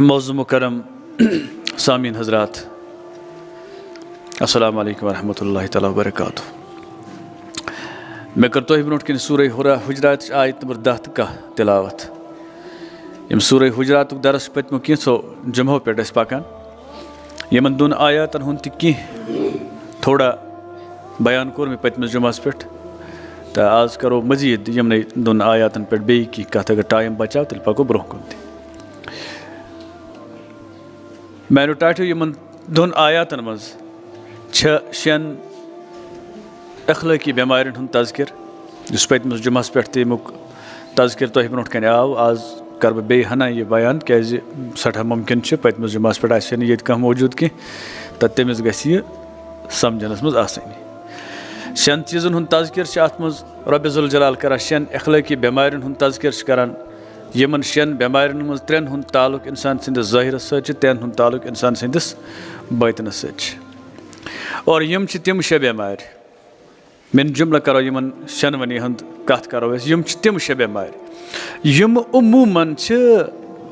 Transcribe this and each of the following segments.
معزز مکرم سامعین حضرات السلام علیکم ورحمۃ اللہ تعالیٰ وبرکاتہ. میں کر تہ برونٹ کن سورہ حجرات آیت نمبر 10 تہٕ 11 تلاوت. یم سورہ حجرات درس پتمو کینژو جمعو پہ پکان یمن دون آیاتن ہند تہ تھوڑا بیان کور میں پتمس جمعس پہ تو آز کرو مزید یمن دون آیاتن پہ بی کی کت اگر ٹائم بچاو تیل پکو برہ کن تہ. میانو ٹاٹو یمن دون آیاتن مز شین اخلٲقی بیمارین ہند تذکر اس پتمس جمعس پہ تمیک تذکر تہ برونٹ کن آو. آز کر بہ بیٚیہِ ہنا یہ بیان کیازِ سٹھاہ ممکن پتمس جمعس پہ آسہِ نہٕ ییٚتہِ کانٛہہ موجود کینٛہہ تہٕ تٔمِس گژھِ یہِ سمجھنس منٛز آسٲنی. شین چیٖزن ہُنٛد تذکر چھِ اتھ منٛز رۄبِ ذوالجلال کران. شین اخلٲقی بیمارین ہُنٛد تذکر چھِ کران. یمن شین بیمارین منٛز ترٛٮ۪ن ہُنٛد تعلق انسان سٕنٛدِس ظٲہرس سۭتۍ چھُ ترٛٮ۪ن ہُنٛد تعلق انسان سٕنٛدِس باطنس سۭتۍ چھُ. اور یم چھِ تِم شےٚ بیمارِ من جملہ کرو یمن شینونی ہند کت کرو أسۍ یم چھِ تِم شےٚ بیمارِ یم عموٗماً چھِ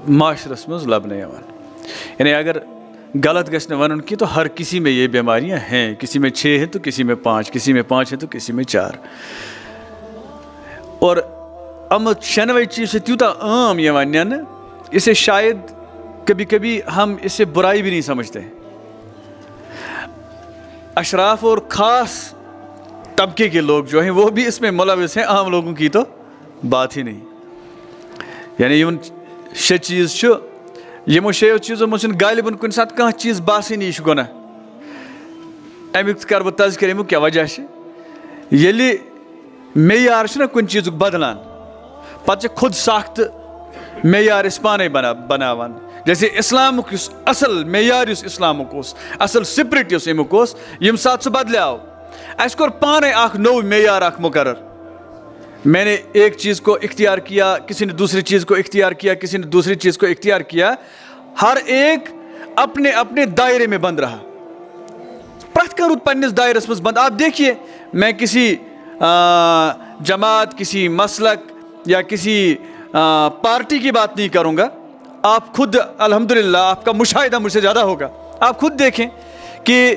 معاشرس منٛز لبنہٕ یوان. یعنی اگر غلط گژھِ نہٕ ونُن کینٛہہ تو ہر کسی میں یہ بیماریاں ہیں. کسی میں 6 ہیں تو کسی میں 5, کسی میں 5 ہیں تو کسی میں 4. اور ام شنوے چیز سے تیوتاہ عام یوان ننہٕ اسے شاید کبھی کبھی ہم اسے برائی بھی نہیں سمجھتے. اشراف اور خاص طبقے کے لوگ جو ہیں وہ بھی اس میں ملوث ہیں. عام لوگوں کی تو بات ہی نہیں. یعنی یمن شےٚ چیز چھُ یمو شیٚیو چیزو منٛز چھُنہٕ غالباً کُنہِ ساتہٕ کانٛہہ چیز باسٲنی یہِ چھُ گۄناہ. امیُک کر بہٕ تذکر امیُک کیٛاہ وجہ چھِ. ییٚلہِ معیار چھُنہ کُنہِ چیٖزُک بدلان پتہٕ چھِ خود ساختہٕ معیار أسۍ پانے بناوان. جیسے اسلامُک یُس اصل معیار یُس اسلامُک اوس اصل سپرٹ یُس امیُک اوس ییٚمہِ ساتہٕ سُہ بدلیو اَسہِ کوٚر پانے اکھ نوٚو معیار اکھ مقرر. میں نے ایک چیز کو اختیار کیا, کسی نے دوسری چیز کو اختیار کیا, کسی نے دوسری چیز کو اختیار کیا. ہر ایک اپنے اپنے دائرے میں بند رہا. پرت کانٛہہ روٗد پننِس دائرس منٛز بند. آپ دیکھیے میں کسی جماعت, کسی مسلک یا کسی پارٹی کی بات نہیں کروں گا. آپ خود الحمدللہ آپ کا مشاہدہ مجھ سے زیادہ ہوگا. آپ خود دیکھیں کہ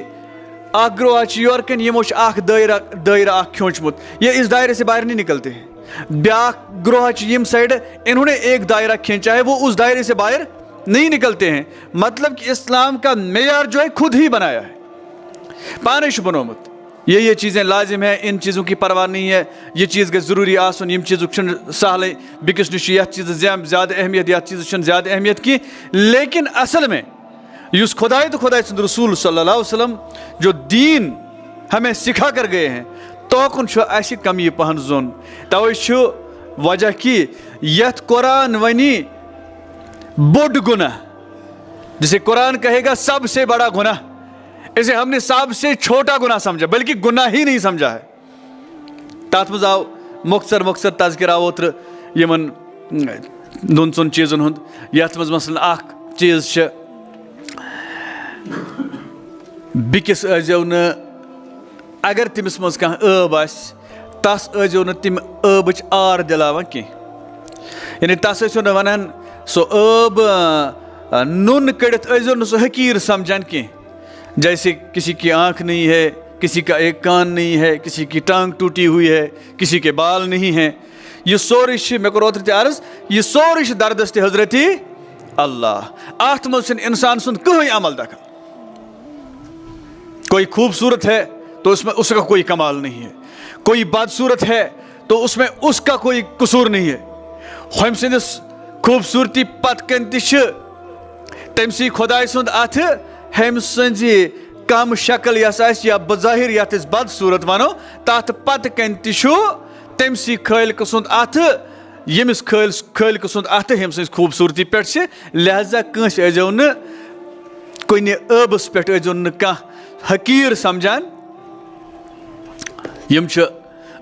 اکھ گروہ چھُ یورٕ کَنۍ یِمو چھُ اکھ دٲیرٕ اکھ کھیوٗنٛچمُت. یہ اس دائرے سے باہر نہیں نکلتے ہیں. بیاکھ گروہ چھُ ییٚمہِ سایڈٕ انہوں نے ایک دائرہ کھینچا ہے وہ اس دائرے سے باہر نہیں نکلتے ہیں. مطلب کہ اسلام کا معیار جو ہے خود ہی بنایا ہے, پانے چھُ بنومُت. یہ چیزیں لازم ہیں, ان چیزوں کی پرواہ نہیں ہے. یہ چیز گژھِ ضروٗری آسُن, یِم چیٖزُک چھُنہٕ سہلٕے. بیٚکِس نِش چھُ یتھ چیٖزس زیادٕ اہمیت, یتھ چیٖزس چھنہٕ زیادٕ اہمیت کینٛہہ. لیکن اصل میں یُس خداے تہٕ خداے سُنٛد رسول صلی اللہ علیہ وسلم جو دین ہمیں سکھا کر گئے ہیں توکُن چھُ اَسہِ کمی پہن زوٚن. توے چھُ وجہ کہ یتھ قرآن ونی بوٚڑ گناہ, جسے قرآن کہے گا سب سے بڑا گناہ, اسے ہم نے سب سے چھوٹا گناہ سمجھا بلکہ گناہ ہی نہیں سمجھا ہے. تتھ منٛز آو مختصر تذکر آو اوترٕ یمن دۄن ژۄن چیٖزن ہُنٛد. یتھ منٛز مثلاً اکھ چیٖز چھِ بیٚکِس ٲسۍزیو نہٕ اگر تٔمِس منٛز کانٛہہ ٲب آسہِ تس ٲسۍزیو نہٕ تِم ٲبٕچ آر دِلاوان کینٛہہ. یعنی تس ٲسِو نہٕ ونان سۄ ٲب نُن کٔڑِتھ ٲسۍزیو نہٕ سُہ حقیٖر سمجھان کینٛہہ. جیسے کسی کی آنکھ نہیں ہے, کسی کا ایک کان نہیں ہے, کسی کی ٹانگ ٹوٹی ہوئی ہے, کسی کے بال نہیں ہیں. یہ سورُے چھُ مےٚ کوٚر اوترٕ تہِ عرض یہ سورُے چھُ دردست حضرت اللہ. اتھ منٛز چھُنہٕ انسان سُنٛد کٕہٕنۍ عمل دخل. کوئی خوبصورت ہے تو اس کا کوئی کمال نہیں ہے, کوئی بدصورت ہے تو اس میں اس کا کوئی قصور نہیں ہے. ہوٚمۍ سٕنٛدِس خوبصورتی پتہٕ کَنۍ تہِ چھِ تٔمسٕے خۄداے سُنٛد اَتھٕ, ہیٚمۍ سٕنٛزِ کم شکل یۄس آسہِ یا بظٲہر یتھ أسۍ بدصورت ونو تتھ پتہٕ کَنۍ تہِ چھُ تٔمسٕے خٲلقہٕ سُنٛد اَتھٕ, ییٚمِس خٲلقہٕ سُنٛد اَتھٕ ہیٚمۍ سٕنٛزِ خوبصورتی پٮ۪ٹھ چھِ. لہذا کٲنٛسہِ ٲسۍزیو نہٕ کُنہِ ٲبس پٮ۪ٹھ ٲسۍزیو نہٕ کانٛہہ حقیٖر سمجھان. یم چھِ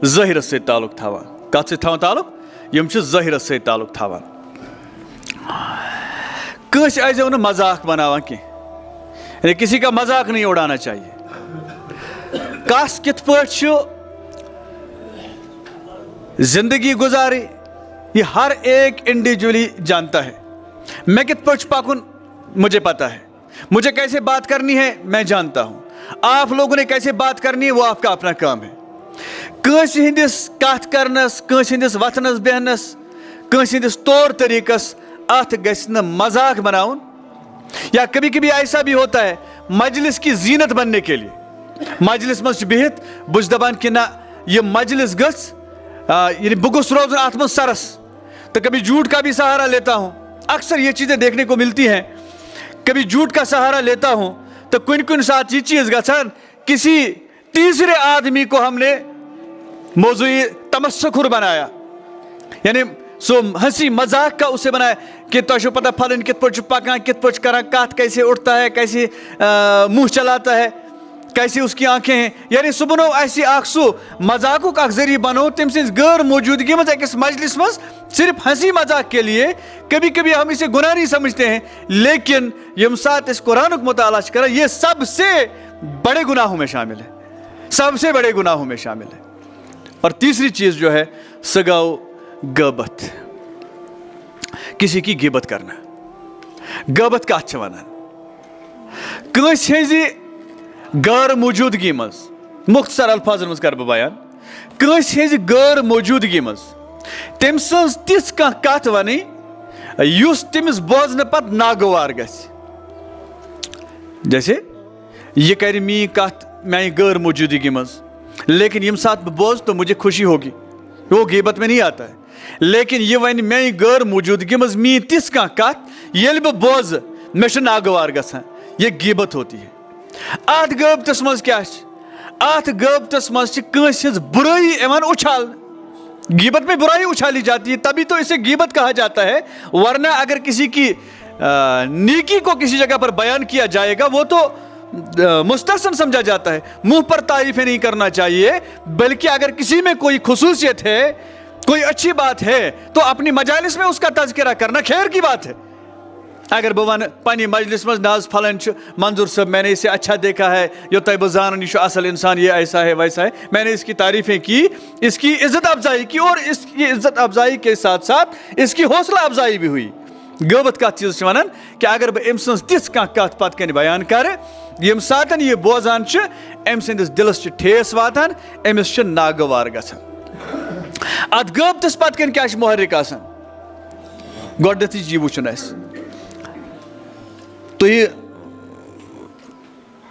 ظٲہرس سۭتۍ تعلق تھاوان. کتھ سۭتۍ تھاوان تعلق؟ یم چھِ ظٲہرس سۭتۍ تعلق تھاوان. کٲنٛسہِ ٲسۍزیو نہٕ مذاق بناوان کینٛہہ. یعنی کسی کا مذاق نہیں اڑانا چاہیے. کس کِتھ پٲٹھۍ چھُ زندگی گزاری یہ ہر ایک انڈیویجولی جانتا ہے. मैं कित पक्ष पाकुन मुझे पता है, मुझे कैसे बात करनी है मैं जानता हूँ, आप लोगों ने कैसे बात करनी है वो आपका अपना काम है। कंस हिंदिस कथ करनस, कंस हिंदिस वथनस बेहनस, कंस हिंदिस तौर तरीकस अथ गछ न मजाक बनाउन। या कभी कभी ऐसा भी होता है मजलिस की जीनत बनने के लिए मजलिस मज बिहित बुझ दपान कि ना ये मजलिस गछ बह गुस रोजन अथ मज सरस, तो कभी झूठ का भी सहारा लेता हूँ। अक्सर ये चीज़ें देखने को मिलती हैं, कभी झूठ का सहारा लेता हूँ तो कुन साथ ये चीज़ गछन किसी तीसरे आदमी को हमने मौजूई तमस्सुखुर बनाया, यानी सो हंसी मजाक का उसे बनाया कि तो पता फलन कित पच पकान, कित पच करा, कथ कैसे उठता है, कैसे मुंह चलाता है, कैसी उसकी आंखें हैं, यानी सो बनो ऐसी आखसू मजाकुक अख जरिए बनो तम से गैर मौजूदगी में एक मजलिस में सिर्फ हंसी मजाक के लिए। कभी कभी हम इसे गुनाह नहीं समझते हैं, लेकिन यम साथ इस कुरान को मुताला करें ये सबसे बड़े गुनाहों में शामिल है, सबसे बड़े गुनाहों में शामिल है। और तीसरी चीज़ जो है सगाओ गबत, किसी की गिबत करना। गबत का अच्छा वनान कंस हज़ि गैर मौजूदगी मज, मुख्तसर अल्फाजन मज कर बयान, कंस हज़ि गैर मौजूदगी मज तम सज तिस कह कथ वनी युस तमिस बोजन पत नागवार गछ। जैसे ये कर मी कथ मैं गैर मौजूदगी मज, लेकिन यम साथ बह बोज तो मुझे खुशी होगी, वो गिबत में नहीं आता है। लेकिन ये वन मैं गैर मौजूदगी मज मी तिस कह कथ ये बह बोज मे नागवार गछान, ये गिबत होती है। अत गबतस मज क्या, अत गबतस मज कंस हज बुराई एवं उछाल, गिबत में बुराई उछाली जाती है, तभी तो इसे गिबत कहा जाता है। वरना अगर किसी की नेकी को किसी जगह पर बयान किया जाएगा वो तो मुस्तहसन समझा जाता है, मुंह पर तारीफें नहीं करना चाहिए, बल्कि अगर किसी में कोई खुसूसियत है, कोई अच्छी बात है तो अपनी मजालिस में उसका तज़किरा करना खैर की बात है। अगर बह वन पन्नी मजलिस मज नाज फलन मंजूर साहब मैंने इसे अच्छा देखा है, यो तय बह जान यह असल इंसान, ये ऐसा है वैसा है, मैंने इसकी तारीफ़ें की, इसकी इज़्ज़त अफजाई की, और इसकी इज़्ज़त अफजाई के साथ साथ इसकी हौसला अफजाई भी हुई। गबत कत चीज़ वन कि अगर बह अम सज तिस कह कत पत कन बयान कर यम साथ ये बोजान अम सदिस दिलस ठेस वातान, अमिस नागवार गछान। अत गबतस पत कन क्या मुहर्रिक आसान, गोडनेथी यह वुचुन अस तो ये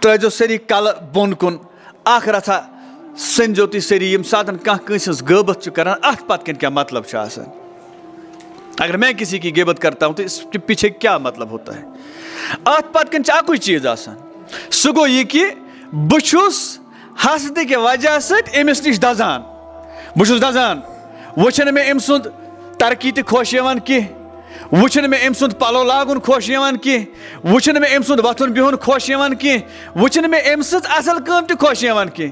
त्रो सरी कल बोन कुन अख रथा संजो तुम सरी यम साथ कस गबत करान अत पत कन क्या मतलब आसान। अगर मैं किसी की गिबत करता हूं तो इसके पीछे क्या मतलब होता है। अत पत कन अकुई चीज आसान, सह गो यह कि बहुस हसद के वजह समिस नश दजान, बहुस दजान, वुचन मे अम सुंद तरक्की तो खुश कह, वुचन मे अम सुंद पलो लागुन खुश कह, वुचन मे अम सुंद वथुन बिहुन खुश कह, वुचन मे अम सज असल काम तो खुश कह।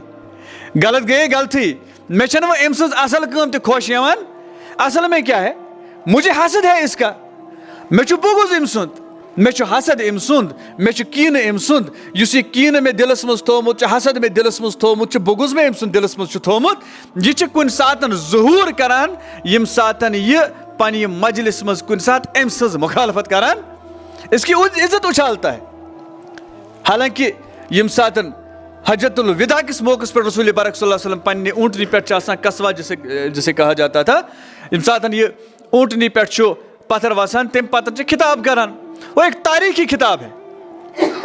गलत गए गलती, मे वो अम सज असल काम तो खुश असल में क्या है, मुझे हसद है इसका, मे बुगुज अम सुंद, मे हसद अम सुंद, मे कीन अम सुंद, इस कीन मे दिलस मज थोमुत, हसद मे दिलस मज थोमुत, बुगुज मे अम सुंद दिलस मज थोमुत, यह कुन सात ज़हूर करान यम सात यह पन्नी मजलिस मज कुन सात अम सज मुखालफत करान, इसकी इज्जत उछालता है। हालांकि यम सात हजतुल विदा किस मौके पर रसूल पाक सल्लल्लाहु अलैहि वसल्लम पन्नी ऊँटनी पे कसवा जिसे कहा जाता था, यम सात ये ऊँटनी पे पत्थर वसान तम पत्थर खिताब करान, वो एक तारीखी किताब है,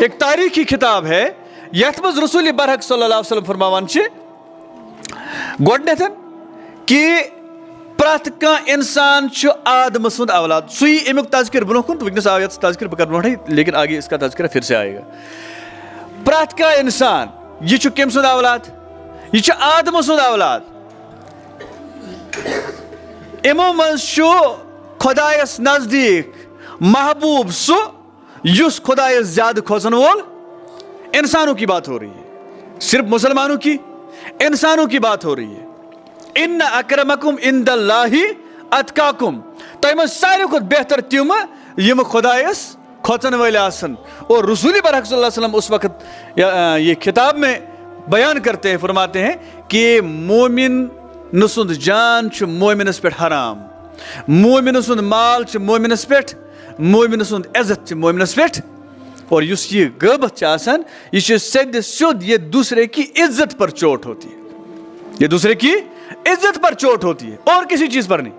एक तारीखी किताब है। यथ मज रसूल पाक सल्लल्लाहु अलैहि वसल्लम फरमावान गोडनेथन कि प्रत कह इंसान आदम सुंद औलाद, सुई अमुक तज़किर ब्रोह कुन, तो वनस आव तज़किर बह कर ब्रोह, लेकिन आगे इसका तज़किरा फिर से आएगा। प्रत कह इंसान यह कम सुंद औलाद, यह आदम सुंद औलाद, इमो मज खुदायस नजदीक महबूब सुस खुदायस ज्यादा खोजन वोल इंसानों की बात हो रही है, सिर्फ मुसलमानों की, इंसानों की बात हो रही है। इन्ना अक्रमकुम इंदल्लाहि अतकाकुम, तम सारे खुद बेहतर तम यम खुदायस खोचन वाले आसन। और रसूल पाक सल्लल्लाहु अलैहि वसल्लम उस वक्त ये खिताब में बयान करते हैं, फरमाते हैं कि मोमिन सुंद जान मोमिनस पे हराम, मोमिन सुंद माल मोमिनस पे मोमिन सुंद इज्जत मोमिनस पे और युस ये गबत ये सद सिद्ध ये दूसरे की इज्जत पर चोट होती है, ये दूसरे की इज्जत पर चोट होती है और किसी चीज पर नहीं।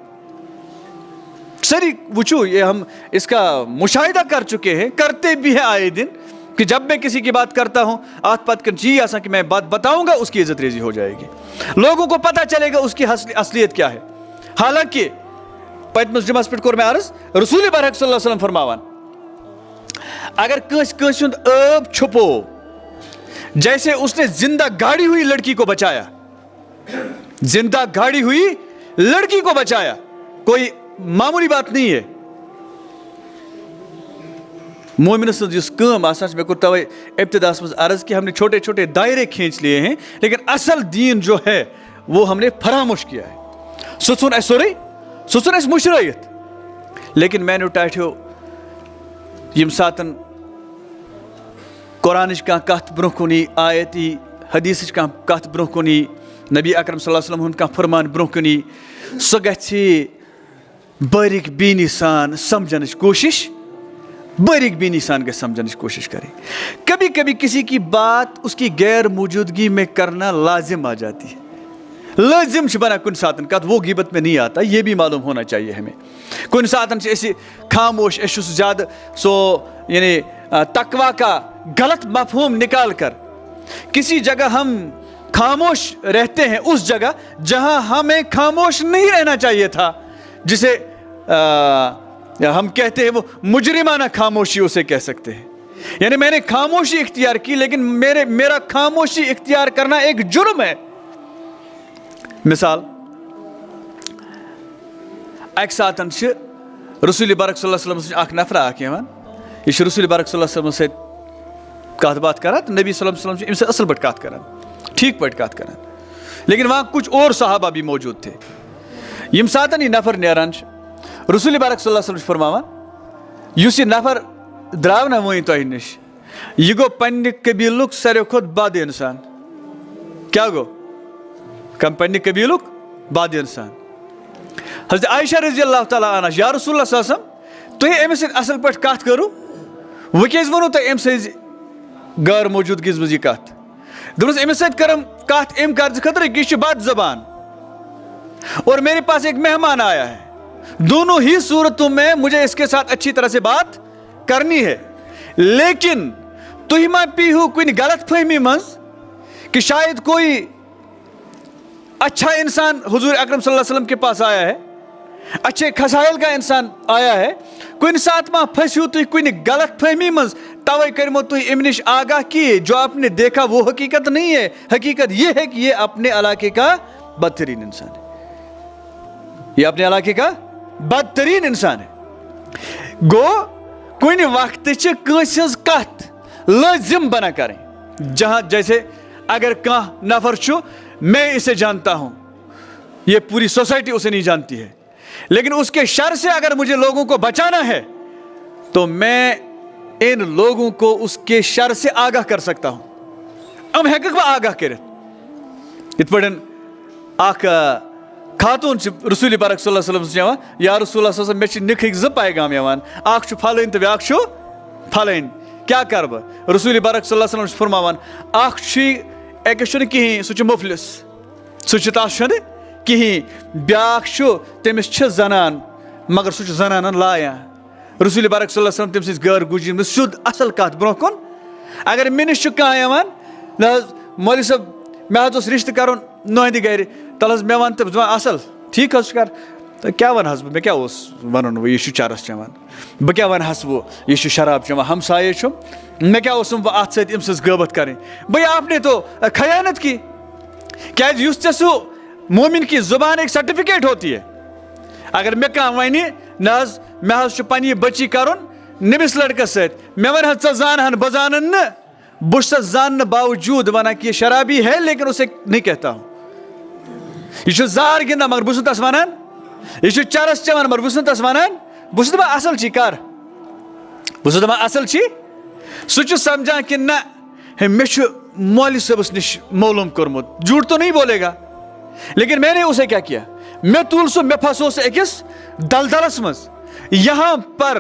सरी वुचू ये हम इसका मुशाहिदा कर चुके हैं, करते भी हैं आए दिन कि जब मैं किसी की बात करता हूं आत पात कर जी ऐसा कि मैं बात बताऊंगा उसकी इज्जत रेजी हो जाएगी, लोगों को पता चलेगा उसकी असलियत क्या है। हालांकि पतमस जुमस पे कोर मैं अर्ज रसूल बरहक सल्लल्लाहु अलैहि वसल्लम फरमावन अगर कस ऐब छुपो जैसे उसने जिंदा गाड़ी हुई लड़की को बचाया, जिंदा गाड़ी हुई लड़की को बचाया, कोई मामूली बात नहीं है। मोमिन मे को तवे इब्तिदास में अर्ज कि हमने छोटे छोटे दायरे खींच लिए हैं, लेकिन असल दीन जो है वो हमने फरामोश किया है। सुन सोरे सुन मुशरत, लेकिन मैंने टाठो यम सातन कुरानिच कह कत ब्रोह कुनी आयती हदीस कह कत ब्रोह कुनी नबी अकरम सल्लल्लाहु अलैहि वसल्लम कह फरमान ब्रोह कुनी सो गछि बारीक बीनी सान समझने की कोशिश, बारीक बीनी सान के समझने की कोशिश करें। कभी कभी किसी की बात उसकी गैर मौजूदगी में करना लाजिम आ जाती है, लाजिम बना कुन सातन कत वो गिबत में नहीं आता, ये भी मालूम होना चाहिए हमें। कुन सातन से खामोश ज़्यादा सो यानी तकवा का गलत मफहूम निकाल कर किसी जगह हम खामोश रहते हैं, उस जगह जहां हमें खामोश नहीं रहना चाहिए था, जिसे हम कहते हैं वो मुजरिमाना खामोशी उसे कह सकते हैं। यानी मैंने खामोशी इख्तियार की, लेकिन मेरा खामोशी इख्तियार करना एक जुर्म है। मिसाल अक सातन रसूल बरक सल्लल्लाहु अलैहि वसल्लम अख नफर यह रसूल बरक सल्लल्लाहु अलैहि वसल्लम से कत बात कर तो नबी सल्लल्लाहु अलैहि वसल्लम इनसे असल पट कत कर, ठीक पट कत कर, लेकिन वहाँ कुछ और सहाबा भी मौजूद थे। यम सातन यह नफर नेरान रसूल बरक सल्लल्लाहु अलैहि वसल्लम फरमावान युस यह नफर द्राव ना वहीं तुह नश यह गो पन्ने कबीलुक सारे खुद बाद इंसान। क्या गो? कम पन्ने कबीलुक बाद इंसान। हज़रत आयशा रज़ी अल्लाह तआला अन्हा या रसूलुल्लाह सल्लल्लाहु अलैहि वसल्लम तुह अमिस असल पट कत करू वो क्या वनो तुह अम सज गैर मौजूदगी मज यह कत दोपस अमिस करम कत अम कर्ज खतर कि यह बद जबान और मेरे पास एक मेहमान आया है, दोनों ही सूरतों में मुझे इसके साथ अच्छी तरह से बात करनी है, लेकिन तुह मा पीहू कुन गलत फहमी मज कि शायद कोई अच्छा इंसान हुजूर अकरम सल्लल्लाहु अलैहि वसल्लम के पास आया है, अच्छे खसाइल का इंसान आया है, कुन साथ मा फंसू तुह कुन गलत फहमी मज तवे करमो तुह अम निश आगाह किए जो आपने देखा वो हकीकत नहीं है। हकीकत ये है कि ये अपने इलाके का बदतरीन इंसान है, ये अपने इलाके का बदतरीन इंसान है। गो कुन वक्त कत लाजिम बना करें, जहां जैसे अगर कह नफर छु मैं इसे जानता हूं, ये पूरी सोसाइटी उसे नहीं जानती है, लेकिन उसके शर से अगर मुझे लोगों को बचाना है तो मैं इन लोगों को उसके शर से आगाह कर सकता हूं। हम हेक आगाह कर इत पन खातून रसूल बरक सल्लल्लाहु अलैहि वसल्लम या रसूल मे निख ज पैगाम अख फलन तो ब्याख फलन क्या कर बह रसूल बरक सल्लल्लाहु अलैहि वसल्लम फरमावान अख अकस कहें सह मुफलिस सह तस कहें ब्याख तमिस जनान मगर सह जनान लाया। रसूल बरक सल्लल्लाहु अलैहि वसल्लम तम सज गैर गुजर सुद असल कत ब्रोह कुन अगर मे नश कह मौलवी साहब मे रिश्त कर नुहद गर तल मे वन तब असल ठीक कर तो क्या वन बह मे क्या वन वो यह चरस चवान बह क्या वन वो यह शराब चवान हमसाये मैं क्या अत सम गबत करें भैया आपने तो खयानत की। क्या सू मोमिन की जुबान एक सर्टिफिकेट होती है। अगर मे कह वन मे पन्नी बची कर नमिस लड़कस सत मे वन जान बह जान न बह जान बावजूद वना कि यह शराबी है, लेकिन उसे नहीं कहता हूँ। यह जार गिंदा मगर बह तस वन यह चरस चवान मगर बह तस वन बह दपा असल ची कर बह दपा असल ची सह समझा कि ना मे मौलवी साहबस निश मालूम कोरमुत, झूठ तो नहीं बोलेगा, लेकिन मैंने उसे क्या किया, मैं तुल सो मे फंसोस अकिस दलदलस मज। यहाँ पर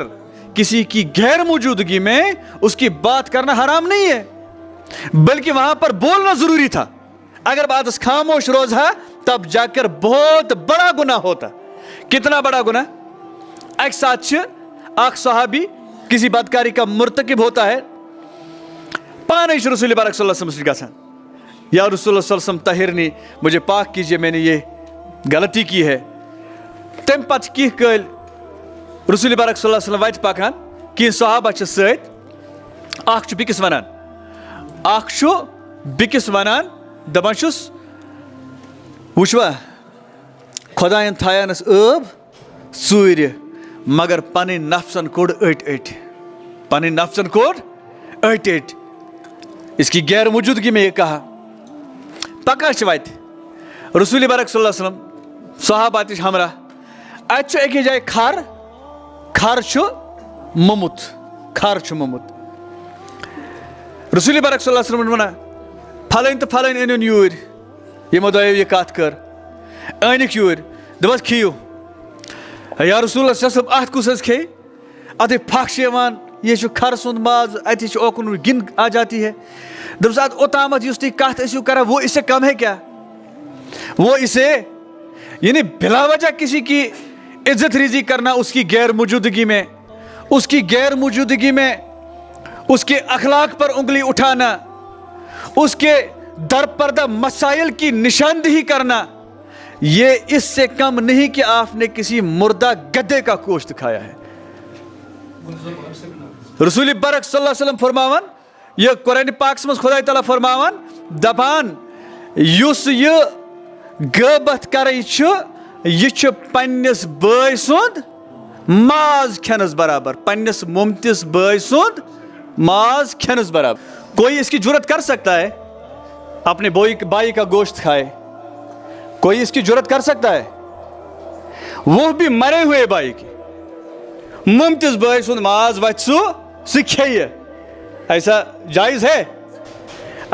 किसी की गैर मौजूदगी में उसकी बात करना हराम नहीं है, बल्कि वहां पर बोलना जरूरी था। अगर बात खामोश रोजा तब जाकर बहुत बड़ा गुनाह होता। कितना बड़ा गुनाह? एक साथ एक सहाबी किसी बदकारी का मुर्तकिब होता है, पाने रसूल पाक सल्लल्लाहु अलैहि वसल्लम, या रसूल सल्लल्लाहु अलैहि वसल्लम तहिरनी, मुझे पाक कीजिए, मैंने ये गलती की है। तम पत कह कल रसूल पाक सल्लल्लाहु अलैहि वसल्लम वत पकान, कह सहाबा सत बिकिस वनान दपान वुचवा खुदायन थायानस अब सूर्य, मगर पन नफ्सन कोड़ अट पन नफ्सन कोड़ अट। इसकी गैर मौजूदगी में ये कहा। पका वत रसूल पाक सल्लल्लाहु अलैहि वसल्लम सहाबा हमरा अत एक जाए खर मोमुत, खर मोमुत। रसूल पाक सल्लल्लाहु अलैहि वसल्लम वना फलन तो फलन अन यूर, यमो दो ये कत कर अनिक यूर, दपस खियो। या रसूल अत कुस खे, अत फख ये खर सुंद माज, अत ओकुन गिन आ जाती है। दपस अत ओतामत तुम कत करा वो इससे कम है क्या? वो इसे यानी बिला वजह किसी की इज्जत रिजी करना, उसकी गैर मौजूदगी में, उसकी गैर मौजूदगी में उसके अखलाक पर उंगली उठाना, उसके दरपर्दा मसाइल की निशानदेही करना, ये इससे कम नहीं कि आपने किसी मुर्दा गधे का गोश्त खाया है। रसूल पाक सल्लल्लाहु अलैहि वसल्लम फरमावन, यह कुरान पाक में खुदा ताला फरमावन दपान, युस ये गबत करे यह पन्निस बाय सुंद माज खेनस बराबर, पन्निस मुमतिस बाय सुंद माज खेनस बराबर। कोई इसकी जुर्रत कर सकता है अपने भाई का गोश्त खाए? कोई इसकी जुर्रत कर सकता है? वो भी मरे हुए भाई की मुमतिस बाय सुंद माज वचसु सिखे, ऐसा जायज है?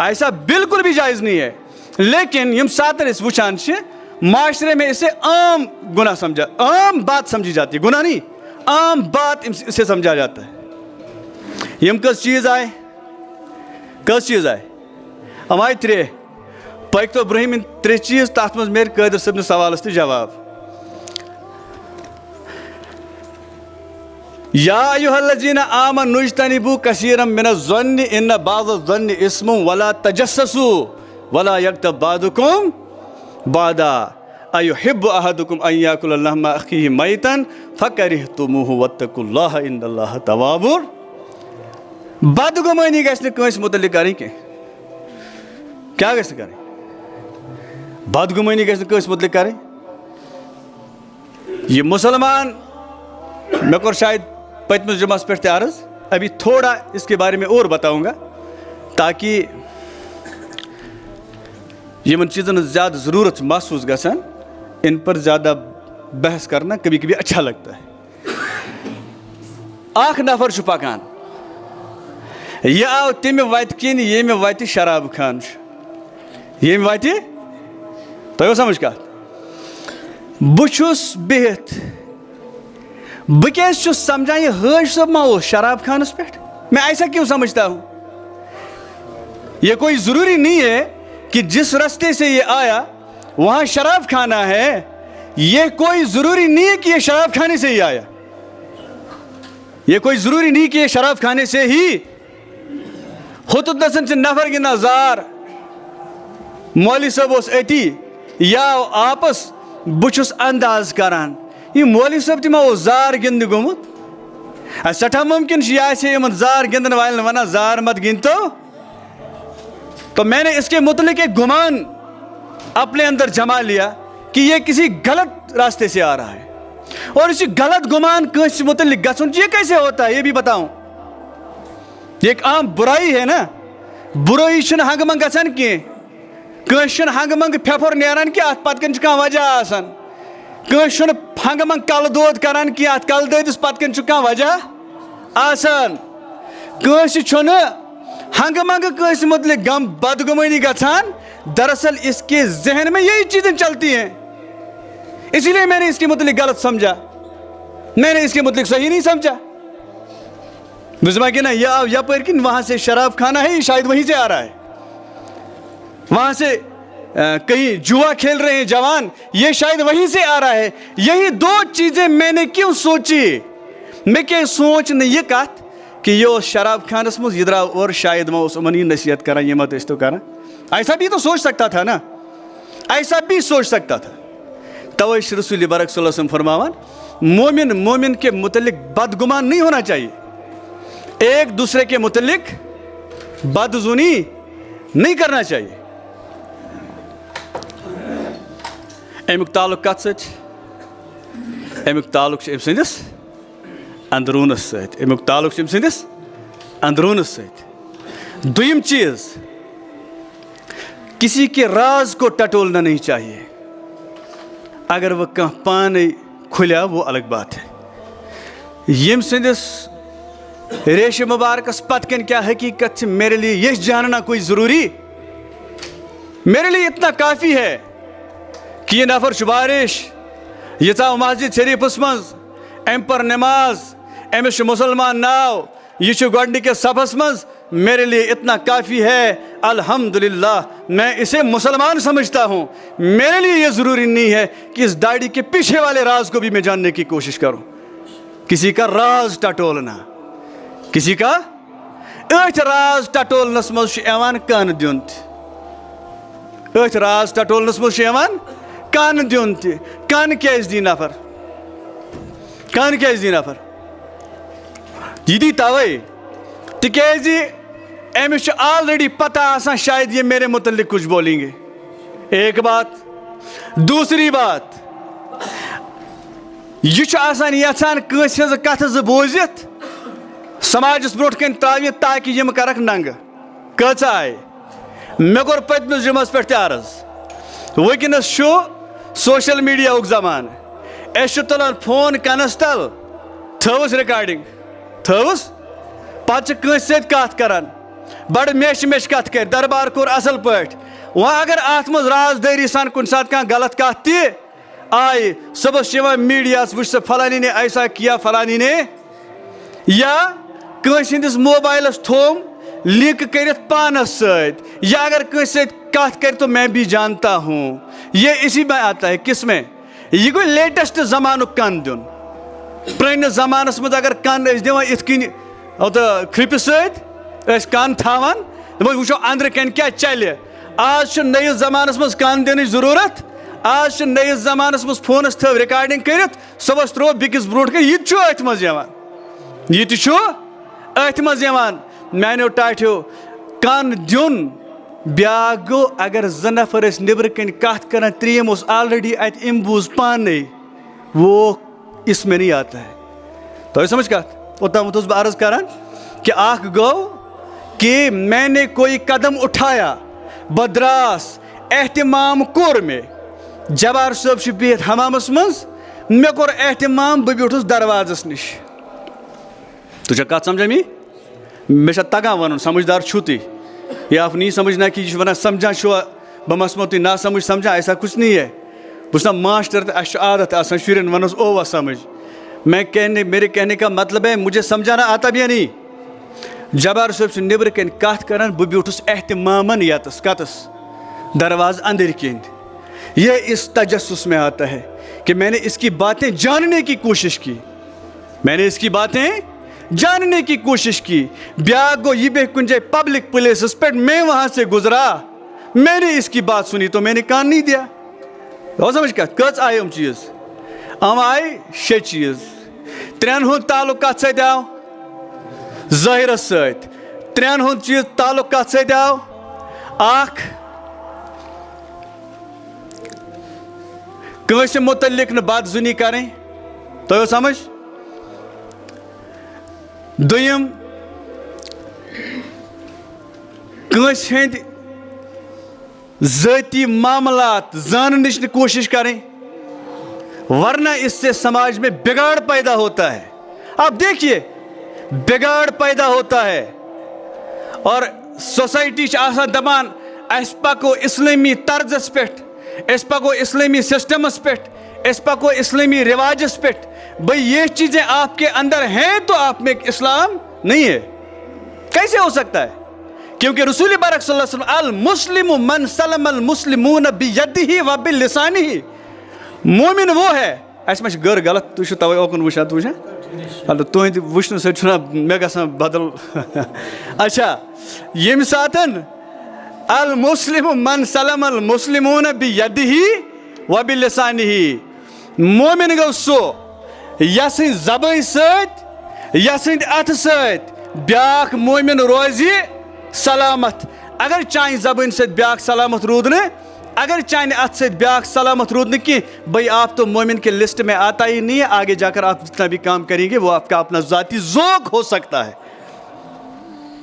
ऐसा बिल्कुल भी जायज नहीं है। लेकिन यम सात वुचान माशरे में इसे आम गुनाह समझा, आम बात समझी जाती है, गुनाह नहीं, आम बात इसे समझा जाता है। यम कस चीज आए हम आए त्रे पक तो ब्रहिम त्रे चीज, तथ मज मेरे कादिर सबन सवाल तो जवाब। या अय्युहल्लज़ीना आमनु इज्तनिबू कसीरम मिनज़्ज़न्नि इन्न बाज़-ज़न्नि इस्मुन वला तजस्ससू वला यग़्तब बादुकुम बादा अयुहिब्बु अहदुकुम अन याकुला लहमा अखीहि मैतन फकरिहतुमूहु वत्तकुल्लाह इन्नल्लाह तव्वाबुर। बदगुमानी गैस कंस मुतल्लिक करें के क्या गैस करें? बदगुमानी गैस कंस मुतल्लिक करें। ये मुसलमान मैं को शायद पचम जुमास पे अर्ज, अभी थोड़ा इसके बारे में और बताऊंगा ताकि यमन चीज़न ज़्यादा ज़रूरत महसूस गसान, इन पर ज़्यादा बहस करना कभी कभी अच्छा लगता है। आख नफर पकान, यह आव तम वत किन ये वत शराब खान, ये वत तो समझ कत बहुस बिहित बह क्या समझा ये हाज सब मा शराब खानस पे, मैं ऐसा क्यों समझता हूँ? ये कोई ज़रूरी नहीं है कि जिस रास्ते से ये आया वहाँ शराब खाना है, ये कोई ज़रूरी नहीं है कि ये शराब खाने से ही आया, ये कोई ज़रूरी नहीं कि ये शराब खाने से ही हुतुदसन से नफर गिना जार मौली सब अति या आपस बुछुस अंदाज करान, ये मौली सब तमा जार गिंद गोमुत सठा मुमकिन जार गिंदन वाल वना जार मत गिनतो। तो मैंने इसके मुतलिक एक गुमान अपने अंदर जमा लिया कि ये किसी गलत रास्ते से आ रहा है, और इसी गलत गुमान किस मुतलिक गसन ये कैसे होता है ये भी बताऊं। ये एक आम बुराई है ना, बुराई छन हंग मंग गसन की कशन हंग मंग फेफर नेरान कि अत पतकन कह वजह आसान, कशन हंग मंग कल दोद करान कि अत कल दोदिस पतकन कह वजह आसान, कस हंग मंग कस मुतलिक गम बदगुमानी गसान, दरअसल इसके जहन में यही चीजें चलती हैं, इसीलिए मैंने इसके मुतलिक गलत समझा, मैंने इसके मुतलिक सही नहीं समझा। बुझमा कि ना, ये यपर कि वहाँ से शराब खाना है, ये शायद वहीं से आ रहा है। वहाँ से कहीं जुआ खेल रहे हैं जवान, ये शायद वहीं से आ रहा है। यही दो चीज़ें मैंने क्यों सोची, मैं क्या सोच नहीं ये कहा कि ये शराब खानस मुझ इधर और शायद मैं उस मनी नसीहत करा, ये मत तो करा। ऐसा भी तो सोच सकता था ना, ऐसा भी सोच सकता था। तवै रसूल बरक सल्लल्लाहु अलैहि वसल्लम फरमावन, मोमिन के मुतल्लिक बदगुमान नहीं होना चाहिए, एक दूसरे के मुतल्लिक बदजुनी नहीं करना चाहिए। अमुक ताल्लुक कत सत, अमुक ताल्लुक अम सदिस अंदरूनस सत, अमुक ताल्लुक अम सदिस अंदरूनस सत। दुयम चीज, किसी के राज को टटोलना नहीं चाहिए। अगर वह कह पाने खुलिया वो अलग बात है। यम सदिस रेश मुबारकस पतकन क्या हकीकत है, मेरे लिए यह जानना कोई ज़रूरी, मेरे लिए इतना काफ़ी है कि यह नफर शुबारिश यह मस्जिद शरीफस मज अम पर नमाज, अमिस मुसलमान नाव, यह गोडनिकस सफस मज, मेरे लिए इतना काफ़ी है। अल्हम्दुलिल्लाह, मैं इसे मुसलमान समझता हूँ। मेरे लिए यह ज़रूरी नहीं है कि इस दाढ़ी के पीछे वाले राज को भी मैं जानने की कोशिश करूँ। किसी का राज टटोलना, किसी का राज टटोलनस मज कान दिन, राज टटोलनस मज कान दिन, कान क्या दी नफर, कान क्या दी नफर, यह दी तवै तिकाज अमिस ऑलरेडी पता आसान शायद ये मेरे मुतल्लिक कुछ बोलेंगे। एक बात। दूसरी बात, यह आसान यचान कस कथ बोजित समाजस ब्रोट कन त्राव ताकि यम करक नंग। कच आय मे कोर पतमिस जुमस पे अर्ज, वनस सोशल मीडिया जमान, तुलान फोन कनस तल, थवस रिकॉर्डिंग, थवस पत कत करान, बड़ मेश मेश कत कर, दरबार कोर असल पट। वहाँ अगर अत मज राजदारी सान कुन सात कह गलत कत आई, सुबह मीडिया वुच फलानी ने ऐसा किया, फलानी ने, या कंस मोबाइलस थोम लिंक कर पानस सत, या अगर कंस कत कर तो मैं भी जानता हूँ। ये इसी में आता है, किस में, यह गो लेटेस्ट जमानु कन दिन। पुरानिस जमानस मज अगर कन दिवान इत कन खृप सत कन थावान, वो अंदर कन क्या चल। आज नयस जमानस मज कन दिन जरूरत, आज नयस जमानस मज फोनस थव रिकॉर्डिंग कर, सुबह त्रो बिकिस ब्रोट यह अथ मज अथ मज मानो टाठो कन दिन। ब्या गो अगर ज नफर नबर कन कत कर, त्रीम ऑलरेडी अत इम बूज पाने, वो इसमें नहीं आता है। तो समझ कत ओतम बह अर्ज करान कि आख गो कि मैंने कोई कदम उठाया, बदरास एहतमाम कोर में, जबार साहब बिहत हमामस मज, मे कोर एहतमाम, बह ब्यूठस दरवाजस निश। तुझे कत समझ मे तगान वन, समझदार छु तुम, ये आप नहीं समझना कि वह समझा छो बह मसमो तुम ना समझ समझा, ऐसा कुछ नहीं है। बस मास्टर तो अस आदत आसान शुरन वनस ओवा समझ। मेरे कहने का मतलब है मुझे समझाना आता भी नहीं। जबार साहब नबर कन कत कर, बह ब्यूठस एहतमामन यतस कतस दरवाज अंदर कन। यह इस तजस्सुस में आता है कि मैंने इसकी बातें जानने की कोशिश की, मैंने इसकी बातें जानने की कोशिश की। ब्या गो यह बे कुंजे पब्लिक प्लेसेस पे, मैं वहां से गुजरा, मैंने इसकी बात सुनी तो मैंने कान नहीं दिया। और समझ क्या कच आए हम चीज, हम आए शे चीज। त्रेन हुंद ताल्लुक कत सत आव, ज़ाहिरस सत। त्रेन हुंद चीज ताल्लुक कत सत आव, आख कंस मुतल्लिक न बदजुनी करें, तो समझ। दुयम कंस हंद ज़ाती मामलात जानने की कोशिश करें, वरना इससे समाज में बिगाड़ पैदा होता है। आप देखिए बिगाड़ पैदा होता है, और सोसाइटी आसान दपान अस पको इस्लामी तर्जस पे, अस पको इस्लामी सिस्टमस पे, अस पको इस्लामी रिवाजस पे। भाई ये चीज़ें आपके अंदर हैं तो आप में इस्लाम नहीं है। कैसे हो सकता है? क्योंकि रसूल बारक सल्लल्लाहु अलैहि वसल्लम अल मुस्लिम मन सलम अल मुस्लिमून बियदिही व बिलिसानिही, मोमिन वो है, ऐसे में गर गलत तु तवे ओकन वुशा तु वुशा अल तुहद वुशनु सना मे गसान बदल अच्छा यम सातन अल मुस्लिम मन सलम अल मुस्लिमून बियदिही व बिलिसानिही, मोमिन गो सो यस जबान सत यस अथ सत ब्याख मोमिन रोज सलामत। अगर चाहे जबान से ब्याख सलामत रूद न, अगर चाहे अथ से ब्याख सलामत रूद न कि भाई आप तो मोमिन के लिस्ट में आता ही नहीं है, आगे जाकर आप जितना भी काम करेंगे वो आपका अपना ज़ाती ज़ौक़ हो सकता है,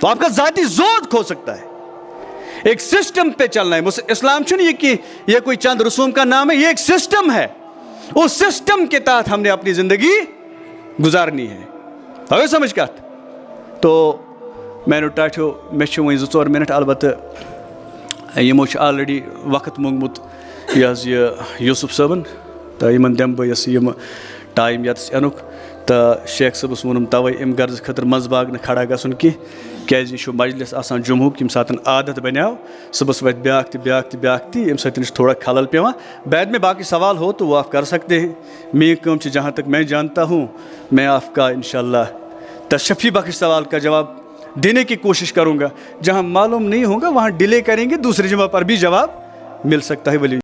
तो आपका ज़ाती ज़ौक़ हो सकता है। एक सिस्टम पे चलना है। इस्लाम छुन ये कि ये कोई चंद रसूम का नाम है, ये एक सिस्टम है। उस सिस्टम के तहत हमने अपनी ज़िंदगी गुजारनी है। अगर समझ का तो मैंने टाठो मे वो 2-4 मिनट अलबत्त यमो ऑलरेडी वक्त मोंगमुत ये यूसुफ सबन तो इन दम बह टाइम ये अनुक तो शेख सबस वोनम तवे अम गर्ज खतर मजबाग न खड़ा गन क्या मजलिस आसान जुम्हुक यम सात आदत बनो सुबह वत ब्याक ब्याक यम सत थोड़ा खलल पेवा। बाद में बाकी सवाल हो तो वो आप कर सकते हैं। मेरी काम जहाँ तक मैं जानता हूँ मैं आपका इंशाअल्लाह तशफ़ी बख्श सवाल का जवाब देने की कोशिश करूँगा। जहाँ मालूम नहीं होगा वहाँ डिले करेंगे, दूसरी जगह पर भी जवाब मिल सकता है। वली